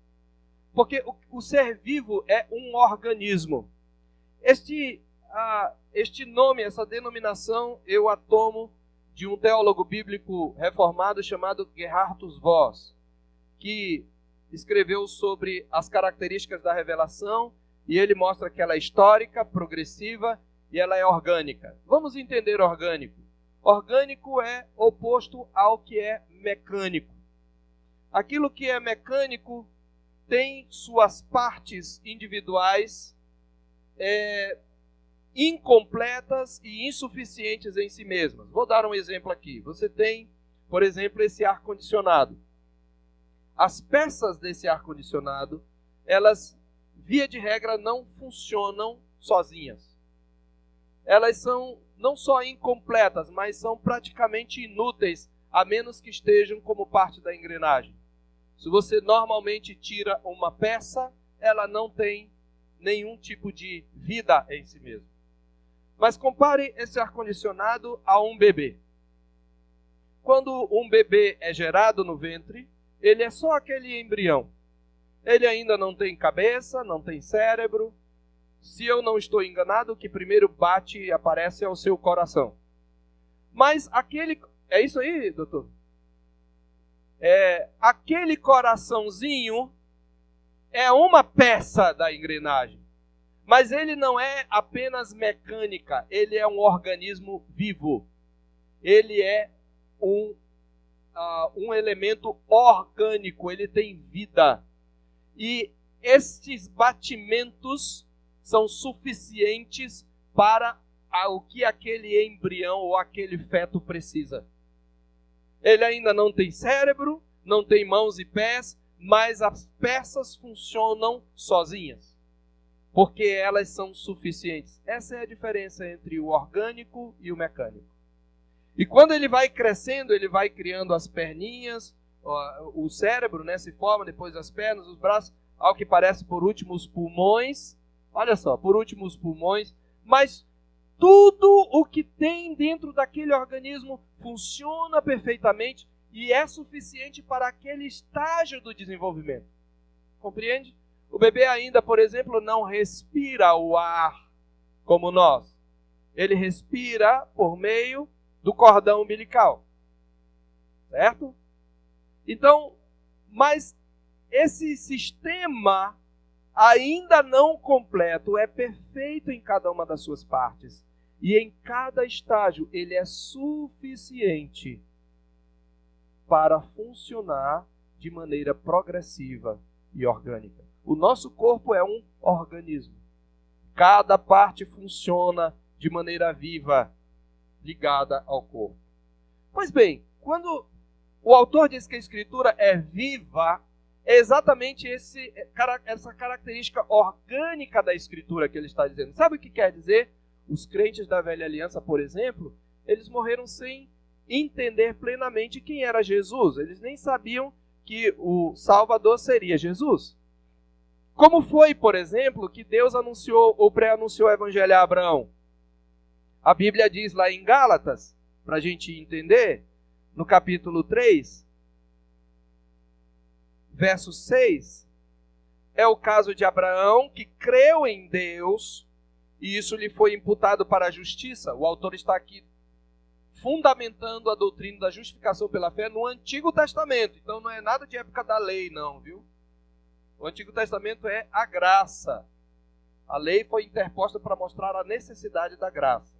A: Porque o ser vivo é um organismo. Este nome, essa denominação, eu a tomo de um teólogo bíblico reformado chamado Gerhardus Voss, que escreveu sobre as características da revelação, e ele mostra que ela é histórica, progressiva e ela é orgânica. Vamos entender orgânico. Orgânico é oposto ao que é mecânico. Aquilo que é mecânico tem suas partes individuais incompletas e insuficientes em si mesmas. Vou dar um exemplo aqui. Você tem, por exemplo, esse ar-condicionado. As peças desse ar-condicionado, elas, via de regra, não funcionam sozinhas. Elas são não só incompletas, mas são praticamente inúteis, a menos que estejam como parte da engrenagem. Se você normalmente tira uma peça, ela não tem nenhum tipo de vida em si mesmo. Mas compare esse ar-condicionado a um bebê. Quando um bebê é gerado no ventre, ele é só aquele embrião. Ele ainda não tem cabeça, não tem cérebro. Se eu não estou enganado, o que primeiro bate e aparece é o seu coração. Mas aquele... É isso aí, doutor? Aquele coraçãozinho é uma peça da engrenagem. Mas ele não é apenas mecânica, ele é um organismo vivo. Ele é um elemento orgânico, ele tem vida. E estes batimentos são suficientes para o que aquele embrião ou aquele feto precisa. Ele ainda não tem cérebro, não tem mãos e pés, mas as peças funcionam sozinhas, porque elas são suficientes. Essa é a diferença entre o orgânico e o mecânico. E quando ele vai crescendo, ele vai criando as perninhas, o cérebro, né, se forma, depois as pernas, os braços, ao que parece por último os pulmões. Olha só, por último os pulmões, mas tudo o que tem dentro daquele organismo funciona perfeitamente e é suficiente para aquele estágio do desenvolvimento. Compreende? O bebê ainda, por exemplo, não respira o ar como nós. Ele respira por meio do cordão umbilical. Certo? Então, mas esse sistema ainda não completo é perfeito em cada uma das suas partes. E em cada estágio ele é suficiente para funcionar de maneira progressiva e orgânica. O nosso corpo é um organismo. Cada parte funciona de maneira viva, ligada ao corpo. Pois bem, quando o autor diz que a Escritura é viva, é exatamente essa característica orgânica da Escritura que ele está dizendo. Sabe o que quer dizer? Os crentes da Velha Aliança, por exemplo, eles morreram sem entender plenamente quem era Jesus. Eles nem sabiam que o Salvador seria Jesus. Como foi, por exemplo, que Deus anunciou ou pré-anunciou o Evangelho a Abraão? A Bíblia diz lá em Gálatas, para a gente entender, no capítulo 3, verso 6, é o caso de Abraão que creu em Deus e isso lhe foi imputado para a justiça. O autor está aqui fundamentando a doutrina da justificação pela fé no Antigo Testamento. Então não é nada de época da lei, não, viu? O Antigo Testamento é a graça. A lei foi interposta para mostrar a necessidade da graça.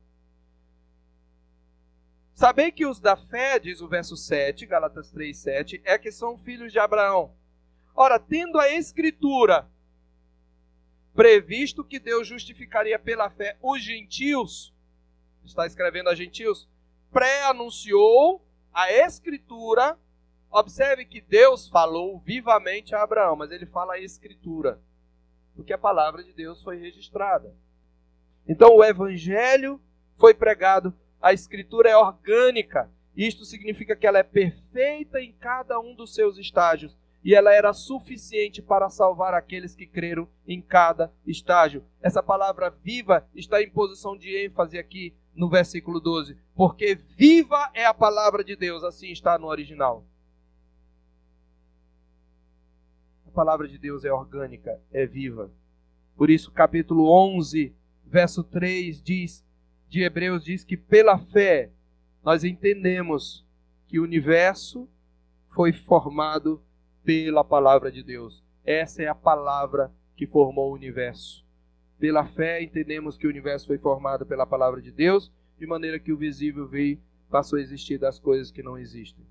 A: Sabei que os da fé, diz o verso 7, Gálatas 3, 7, é que são filhos de Abraão. Ora, tendo a Escritura previsto que Deus justificaria pela fé os gentios, está escrevendo a gentios, pré-anunciou a Escritura. Observe que Deus falou vivamente a Abraão, mas ele fala a Escritura, porque a palavra de Deus foi registrada. Então o Evangelho foi pregado, a Escritura é orgânica, isto significa que ela é perfeita em cada um dos seus estágios, e ela era suficiente para salvar aqueles que creram em cada estágio. Essa palavra viva está em posição de ênfase aqui no versículo 12, porque viva é a palavra de Deus, assim está no original. A palavra de Deus é orgânica, é viva. Por isso, capítulo 11, verso 3 de Hebreus diz que pela fé nós entendemos que o universo foi formado pela palavra de Deus. Essa é a palavra que formou o universo. Pela fé entendemos que o universo foi formado pela palavra de Deus, de maneira que o visível veio, passou a existir das coisas que não existem.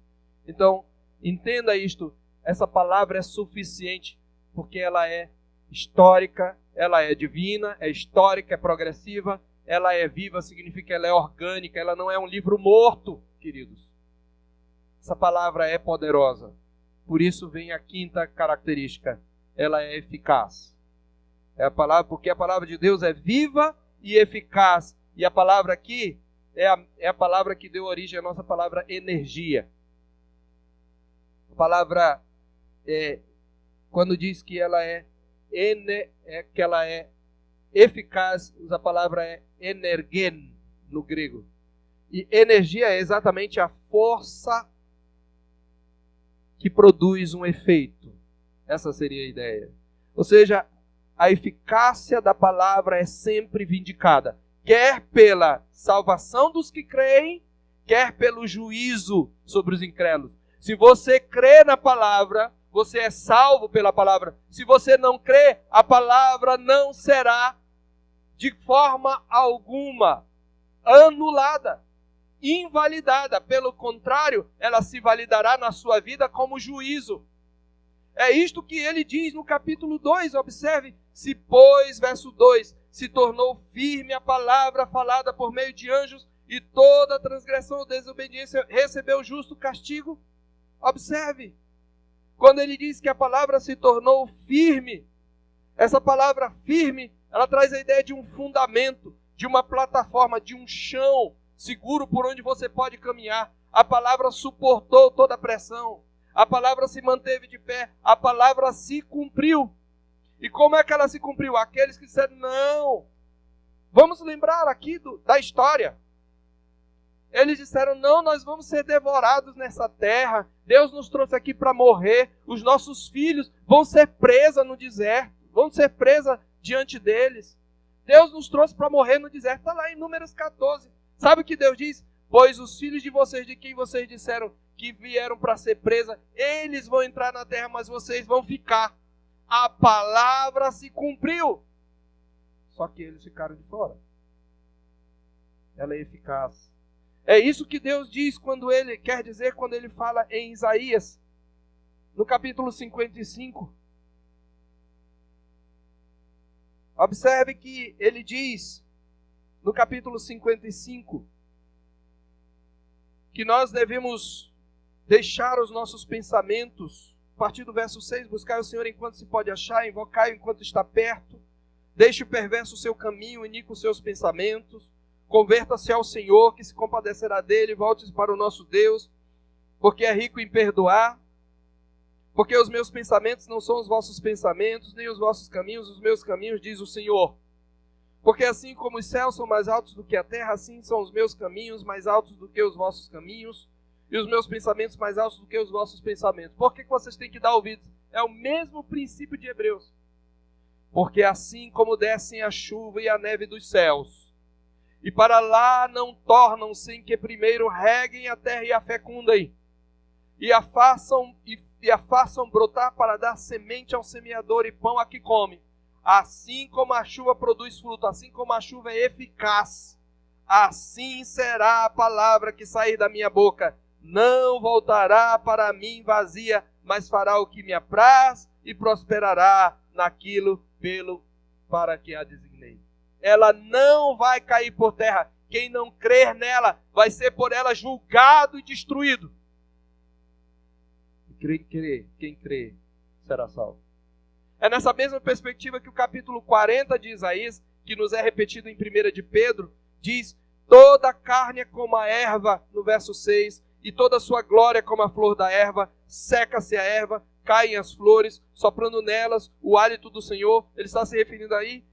A: Então, entenda isto, essa palavra é suficiente, porque ela é histórica, ela é divina, é histórica, é progressiva, ela é viva, significa que ela é orgânica, ela não é um livro morto, queridos. Essa palavra é poderosa. Por isso vem a quinta característica, ela é eficaz. É a palavra, porque a palavra de Deus é viva e eficaz. E a palavra aqui é a palavra que deu origem à nossa palavra energia. A palavra, quando diz que ela é eficaz, a palavra é energen no grego. E energia é exatamente a força que produz um efeito. Essa seria a ideia. Ou seja, a eficácia da palavra é sempre vindicada, quer pela salvação dos que creem, quer pelo juízo sobre os incrédulos. Se você crê na palavra, você é salvo pela palavra. Se você não crê, a palavra não será de forma alguma anulada, invalidada. Pelo contrário, ela se validará na sua vida como juízo. É isto que ele diz no capítulo 2, observe. Se, pois, verso 2, se tornou firme a palavra falada por meio de anjos, e toda transgressão ou desobediência recebeu justo castigo. Observe, quando ele diz que a palavra se tornou firme, essa palavra firme, ela traz a ideia de um fundamento, de uma plataforma, de um chão seguro por onde você pode caminhar. A palavra suportou toda a pressão, a palavra se manteve de pé, a palavra se cumpriu. E como é que ela se cumpriu? Aqueles que disseram, não. Vamos lembrar aqui da história. Eles disseram, não, nós vamos ser devorados nessa terra. Deus nos trouxe aqui para morrer. Os nossos filhos vão ser presos no deserto. Vão ser presos diante deles. Deus nos trouxe para morrer no deserto. Está lá em Números 14. Sabe o que Deus diz? Pois os filhos de vocês, de quem vocês disseram que vieram para ser presa, eles vão entrar na terra, mas vocês vão ficar. A palavra se cumpriu. Só que eles ficaram de fora. Ela é eficaz. É isso que Deus diz quando ele quer dizer, quando ele fala em Isaías, no capítulo 55. Observe que ele diz, no capítulo 55, que nós devemos deixar os nossos pensamentos, a partir do verso 6, buscar o Senhor enquanto se pode achar, invocar enquanto está perto, deixe o perverso o seu caminho, iníquo os seus pensamentos, converta-se ao Senhor, que se compadecerá dele, volte-se para o nosso Deus, porque é rico em perdoar, porque os meus pensamentos não são os vossos pensamentos, nem os vossos caminhos, os meus caminhos, diz o Senhor. Porque assim como os céus são mais altos do que a terra, assim são os meus caminhos mais altos do que os vossos caminhos, e os meus pensamentos mais altos do que os vossos pensamentos. Por que vocês têm que dar ouvidos? É o mesmo princípio de Hebreus. Porque assim como descem a chuva e a neve dos céus, e para lá não tornam sem que primeiro reguem a terra e a fecundem, e a façam brotar para dar semente ao semeador e pão a que come. Assim como a chuva produz fruto, assim como a chuva é eficaz, assim será a palavra que sair da minha boca. Não voltará para mim vazia, mas fará o que me apraz e prosperará naquilo para que a designei. Ela não vai cair por terra. Quem não crer nela vai ser por ela julgado e destruído. Quem crê será salvo. É nessa mesma perspectiva que o capítulo 40 de Isaías, que nos é repetido em 1 de Pedro, diz: toda a carne é como a erva, no verso 6, e toda a sua glória é como a flor da erva, seca-se a erva, caem as flores, soprando nelas o hálito do Senhor. Ele está se referindo aí,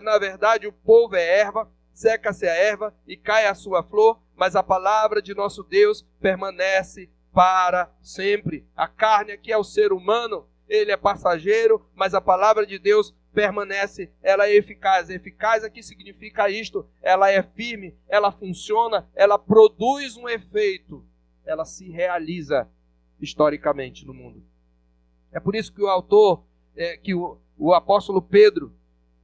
A: na verdade o povo é erva, seca-se a erva e cai a sua flor, mas a palavra de nosso Deus permanece para sempre. A carne aqui é o ser humano, ele é passageiro, mas a palavra de Deus permanece, ela é eficaz. Eficaz aqui significa isto: ela é firme, ela funciona, ela produz um efeito, ela se realiza historicamente no mundo. É por isso que o autor, o apóstolo Pedro,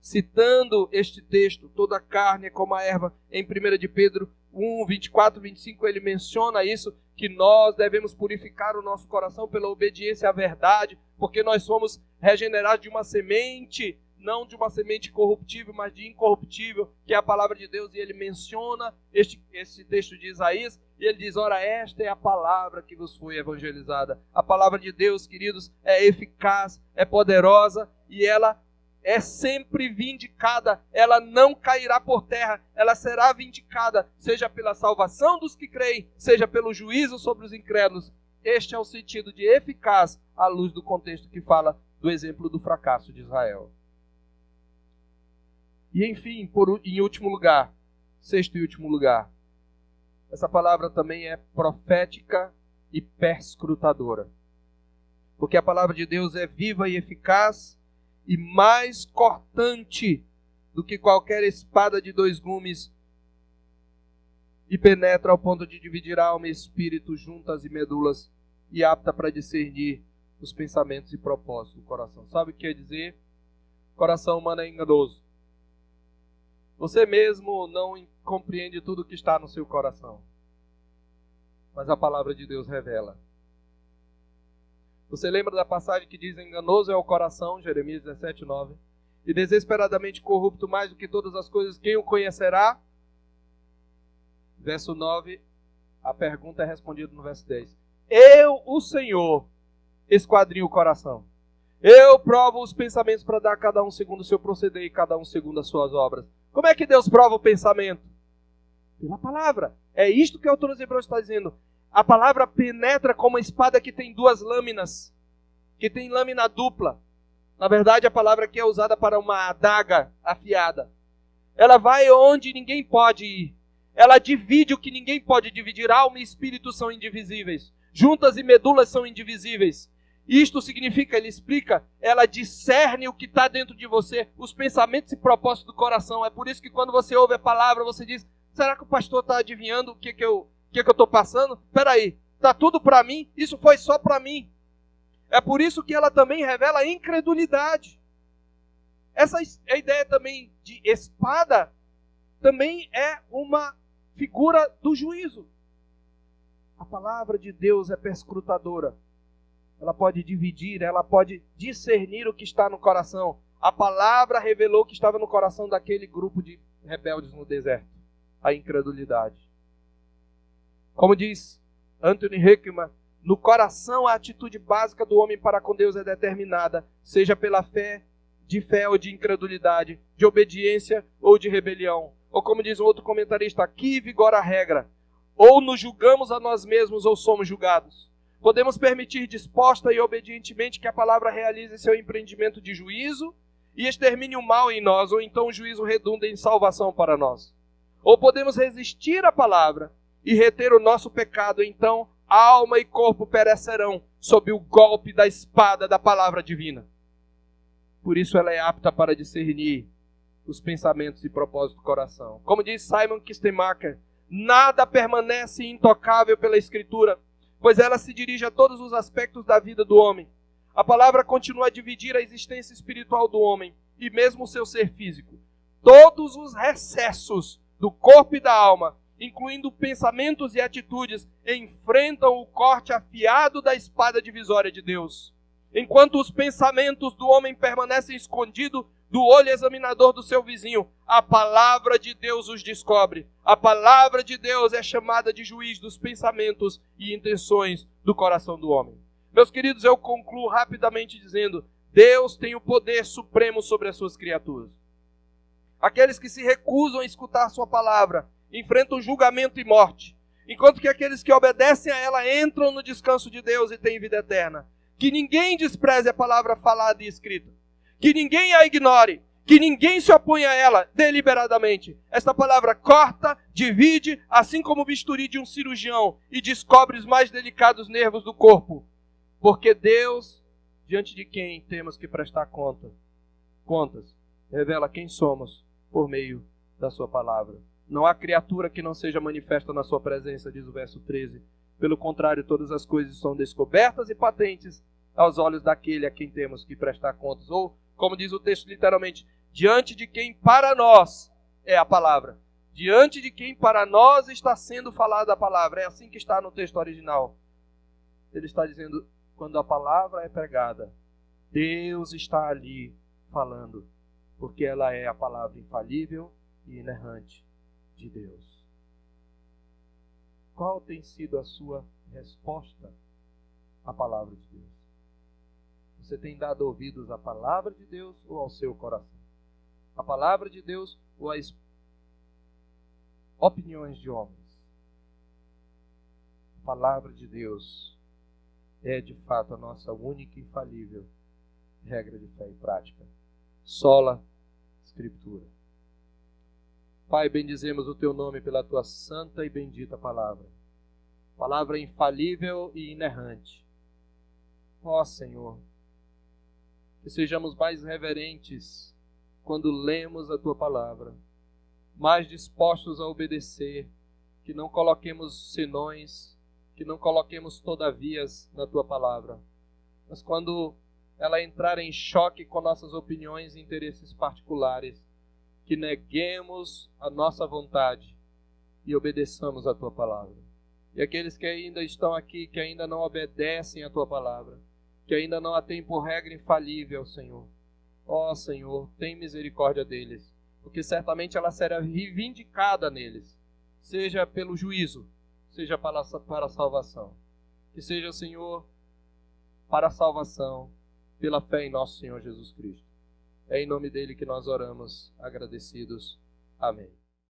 A: citando este texto, toda a carne é como a erva, em 1 de Pedro 1, 24, 25, ele menciona isso, que nós devemos purificar o nosso coração pela obediência à verdade, porque nós somos regenerados de uma semente, não de uma semente corruptível, mas de incorruptível, que é a palavra de Deus, e ele menciona este texto de Isaías, e ele diz: ora, esta é a palavra que vos foi evangelizada. A palavra de Deus, queridos, é eficaz, é poderosa, e ela é sempre vindicada, ela não cairá por terra, ela será vindicada, seja pela salvação dos que creem, seja pelo juízo sobre os incrédulos. Este é o sentido de eficaz, à luz do contexto que fala do exemplo do fracasso de Israel. E enfim, em último lugar, sexto e último lugar, essa palavra também é profética e perscrutadora. Porque a palavra de Deus é viva e eficaz, e mais cortante do que qualquer espada de 2 gumes, e penetra ao ponto de dividir alma e espírito, juntas e medulas, e apta para discernir os pensamentos e propósitos do coração. Sabe o que quer dizer? O coração humano é enganoso. Você mesmo não compreende tudo o que está no seu coração, mas a palavra de Deus revela. Você lembra da passagem que diz: enganoso é o coração, Jeremias 17, 9, e desesperadamente corrupto mais do que todas as coisas, quem o conhecerá? Verso 9, a pergunta é respondida no verso 10. Eu, o Senhor, esquadrinho o coração. Eu provo os pensamentos para dar a cada um segundo o seu proceder e cada um segundo as suas obras. Como é que Deus prova o pensamento? Pela palavra. É isto que o autor dos Hebreus está dizendo. A palavra penetra como uma espada que tem 2 lâminas, que tem lâmina dupla. Na verdade, a palavra aqui é usada para uma adaga afiada. Ela vai onde ninguém pode ir. ela divide o que ninguém pode dividir. Alma e espírito são indivisíveis. Juntas e medulas são indivisíveis. Isto significa, ele explica, ela discerne o que está dentro de você, os pensamentos e propósitos do coração. É por isso que quando você ouve a palavra, você diz, será que o pastor está adivinhando o que eu estou passando? Espera aí, está tudo para mim? Isso foi só para mim. É por isso que ela também revela a incredulidade. Essa é a ideia também de espada, também é uma figura do juízo. A palavra de Deus é perscrutadora. Ela pode dividir, ela pode discernir o que está no coração. A palavra revelou o que estava no coração daquele grupo de rebeldes no deserto. A incredulidade. Como diz Anthony Hickman, no coração a atitude básica do homem para com Deus é determinada, seja pela fé ou de incredulidade, de obediência ou de rebelião. Ou como diz um outro comentarista, aqui vigora a regra. Ou nos julgamos a nós mesmos ou somos julgados. Podemos permitir disposta e obedientemente que a palavra realize seu empreendimento de juízo e extermine o mal em nós, ou então o juízo redunda em salvação para nós. Ou podemos resistir à palavra e reter o nosso pecado, então alma e corpo perecerão sob o golpe da espada da palavra divina. Por isso ela é apta para discernir os pensamentos e propósitos do coração. Como diz Simon Kistemaker, nada permanece intocável pela Escritura, pois ela se dirige a todos os aspectos da vida do homem. A palavra continua a dividir a existência espiritual do homem, e mesmo o seu ser físico. Todos os recessos do corpo e da alma, incluindo pensamentos e atitudes, enfrentam o corte afiado da espada divisória de Deus. Enquanto os pensamentos do homem permanecem escondidos do olho examinador do seu vizinho, a palavra de Deus os descobre. A palavra de Deus é chamada de juiz dos pensamentos e intenções do coração do homem. Meus queridos, eu concluo rapidamente dizendo, Deus tem o poder supremo sobre as suas criaturas. Aqueles que se recusam a escutar sua palavra enfrentam julgamento e morte, enquanto que aqueles que obedecem a ela entram no descanso de Deus e têm vida eterna. Que ninguém despreze a palavra falada e escrita. Que ninguém a ignore. Que ninguém se oponha a ela deliberadamente. Esta palavra corta, divide, assim como o bisturi de um cirurgião, e descobre os mais delicados nervos do corpo. Porque Deus, diante de quem temos que prestar contas, revela quem somos por meio da sua palavra. Não há criatura que não seja manifesta na sua presença, diz o verso 13. Pelo contrário, todas as coisas são descobertas e patentes aos olhos daquele a quem temos que prestar contas. Ou, como diz o texto literalmente, diante de quem para nós é a palavra. Diante de quem para nós está sendo falada a palavra. É assim que está no texto original. Ele está dizendo, quando a palavra é pregada, Deus está ali falando, porque ela é a palavra infalível e inerrante de Deus. Qual tem sido a sua resposta à palavra de Deus? Você tem dado ouvidos à palavra de Deus ou ao seu coração? A palavra de Deus ou às opiniões de homens? A palavra de Deus é de fato a nossa única e infalível regra de fé e prática. Sola Escritura. Pai, bendizemos o teu nome pela tua santa e bendita palavra. Palavra infalível e inerrante. Ó Senhor, que sejamos mais reverentes quando lemos a tua palavra, mais dispostos a obedecer, que não coloquemos senões, que não coloquemos todavias na tua palavra, mas quando ela entrar em choque com nossas opiniões e interesses particulares, que neguemos a nossa vontade e obedeçamos a tua palavra. E aqueles que ainda estão aqui, que ainda não obedecem a tua palavra, que ainda não a têm por regra infalível, Senhor. Ó Senhor, tem misericórdia deles, porque certamente ela será reivindicada neles, seja pelo juízo, seja para a salvação. Que seja, Senhor, para a salvação, pela fé em nosso Senhor Jesus Cristo. É em nome dele que nós oramos, agradecidos. Amém.